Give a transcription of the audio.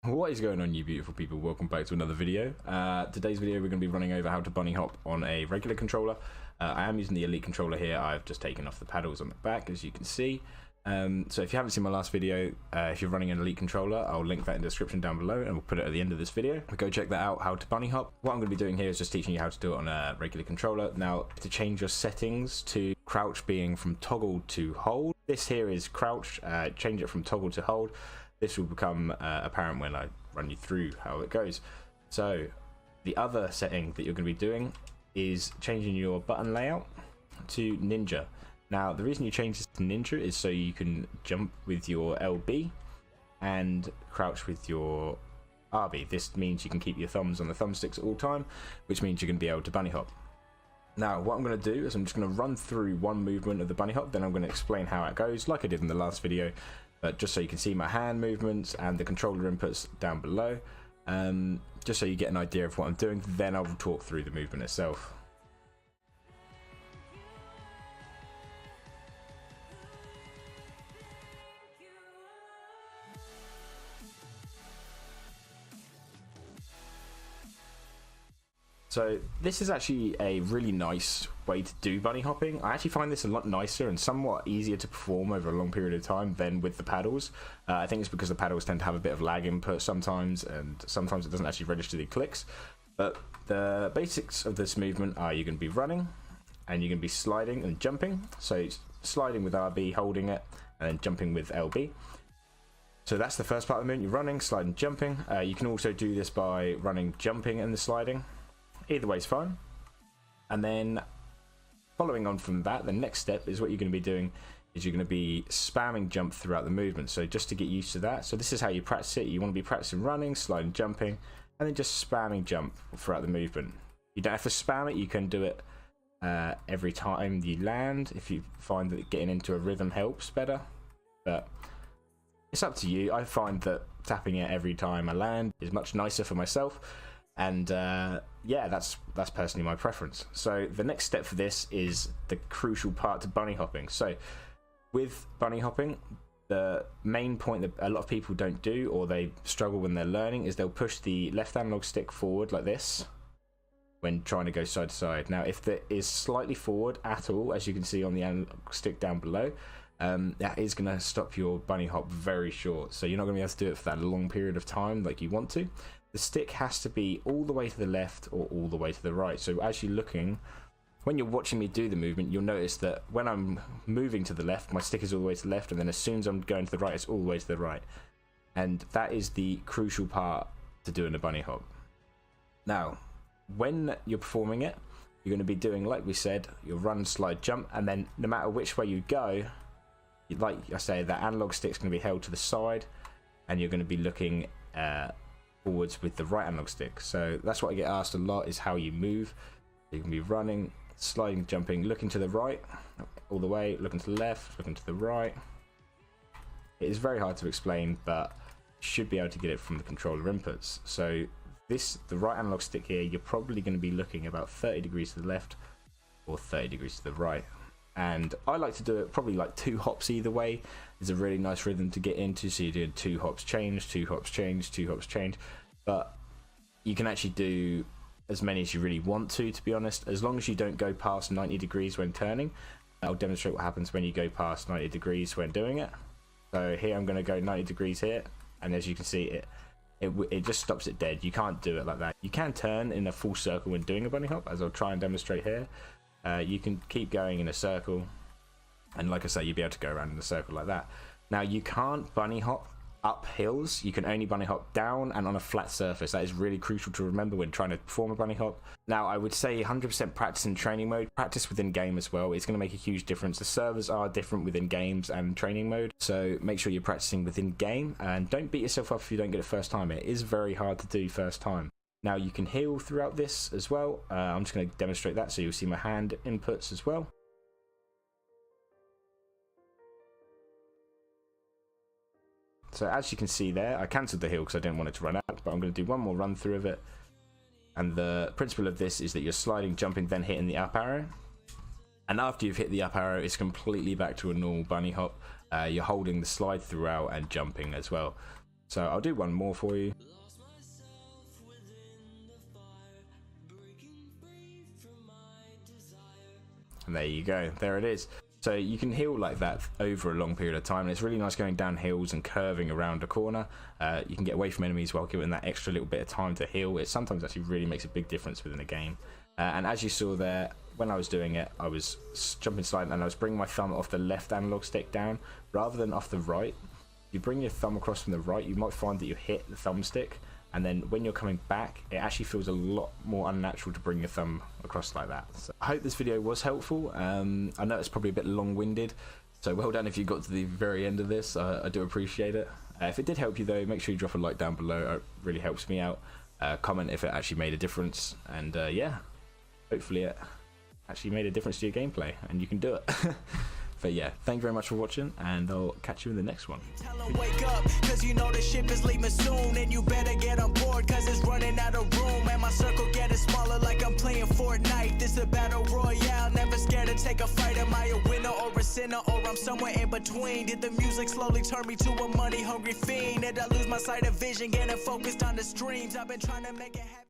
What is going on, you beautiful people? Welcome back to another video. Today's video we're going to be running over how to bunny hop on a regular controller. I am using the Elite controller here. I've just taken off the paddles on the back, as you can see. So if you haven't seen my last video, if you're running an Elite controller, I'll link that in the description down below and we'll put it at the end of this video. Go check that out, how to bunny hop. What I'm going to be doing here is just teaching you how to do it on a regular controller. Now, to change your settings to crouch being from toggle to hold, this here is crouch, change it from toggle to hold. This will become apparent when I run you through how it goes. So the other setting that you're going to be doing is changing your button layout to Ninja. Now the reason you change this to Ninja is so you can jump with your LB and crouch with your RB. This means you can keep your thumbs on the thumbsticks at all time, which means you're going to be able to bunny hop. Now what I'm going to do is I'm just going to run through one movement of the bunny hop, then I'm going to explain how it goes like I did in the last video. But just so you can see my hand movements and the controller inputs down below, just so you get an idea of what I'm doing, then I will talk through the movement itself. So this is actually a really nice way to do bunny hopping. I actually find this a lot nicer and somewhat easier to perform over a long period of time than with the paddles. I think it's because the paddles tend to have a bit of lag input sometimes, and sometimes it doesn't actually register the clicks. But the basics of this movement are you're going to be running, and you're going to be sliding and jumping. So sliding with RB, holding it, and then jumping with LB. So that's the first part of the movement. You're running, sliding, jumping. You can also do this by running, jumping, and the sliding. Either way is fine. And then following on from that, the next step is what you're going to be doing is you're going to be spamming jump throughout the movement. So just to get used to that, so this is how you practice it. You want to be practicing running, sliding, jumping, and then just spamming jump throughout the movement. You don't have to spam it. You can do it every time you land if you find that getting into a rhythm helps better, but it's up to you. I find that tapping it every time I land is much nicer for myself. And yeah, that's personally my preference. So the next step for this is the crucial part to bunny hopping. So with bunny hopping, the main point that a lot of people don't do, or they struggle when they're learning, is they'll push the left analog stick forward like this when trying to go side to side. Now if it is slightly forward at all, as you can see on the analog stick down below, that is going to stop your bunny hop very short. So you're not going to be able to do it for that long period of time like you want to. The stick has to be all the way to the left or all the way to the right. So as you're looking, when you're watching me do the movement, you'll notice that when I'm moving to the left, my stick is all the way to the left, and then as soon as I'm going to the right, it's all the way to the right. And that is the crucial part to doing a bunny hop. Now, when you're performing it, you're going to be doing, like we said, your run, slide, jump, and then no matter which way you go, like I say, that analog stick's going to be held to the side, and you're going to be looking forwards with the right analog stick. So that's what I get asked a lot, is how you move. You can be running, sliding, jumping, looking to the right all the way, looking to the left, looking to the right. It is very hard to explain, but you should be able to get it from the controller inputs. So the right analog stick here, you're probably going to be looking about 30 degrees to the left or 30 degrees to the right. And I like to do it probably like 2 hops either way. It's a really nice rhythm to get into. So you're doing 2 hops change, 2 hops change, 2 hops change. But you can actually do as many as you really want to be honest, as long as you don't go past 90 degrees when turning. I'll demonstrate what happens when you go past 90 degrees when doing it. So here I'm going to go 90 degrees here, and as you can see, it just stops it dead. You can't do it like that. You can turn in a full circle when doing a bunny hop, as I'll try and demonstrate here. You can keep going in a circle, and like I say, you'll be able to go around in a circle like that. Now you can't bunny hop up hills. You can only bunny hop down and on a flat surface. That is really crucial to remember when trying to perform a bunny hop. Now I would say 100% practice in training mode, practice within game as well. It's going to make a huge difference. The servers are different within games and training mode, so make sure you're practicing within game, and don't beat yourself up if you don't get it first time. It is very hard to do first time. Now you can heal throughout this as well. I'm just going to demonstrate that so you'll see my hand inputs as well. So as you can see there, I cancelled the heal because I didn't want it to run out, but I'm going to do one more run through of it. And the principle of this is that you're sliding, jumping, then hitting the up arrow. And after you've hit the up arrow, it's completely back to a normal bunny hop. You're holding the slide throughout and jumping as well. So I'll do one more for you. And there you go, there it is. So you can heal like that over a long period of time, and it's really nice going down hills and curving around a corner. You can get away from enemies while giving that extra little bit of time to heal. It sometimes actually really makes a big difference within a game. And as you saw there, when I was doing it, I was jumping sliding and I was bringing my thumb off the left analog stick down rather than off the right. You bring your thumb across from the right, you might find that you hit the thumbstick, and then when you're coming back, it actually feels a lot more unnatural to bring your thumb across like that. So I hope this video was helpful. I know it's probably a bit long-winded, so well done if you got to the very end of this. I do appreciate it. If it did help you though, make sure you drop a like down below. It really helps me out. Comment if it actually made a difference, and yeah, hopefully it actually made a difference to your gameplay and you can do it. But yeah, thank you very much for watching, and I'll catch you in the next one. Tell 'em wake up, cause you know the ship is leaving soon, and you better get on board, cause it's running out of room, and my circle getting smaller like I'm playing Fortnite. This a battle royale, never scared to take a fight. Am I a winner or a sinner, or I'm somewhere in between? Did the music slowly turn me to a money hungry fiend? Did I lose my sight of vision, getting focused on the streams? I've been trying to make it happen.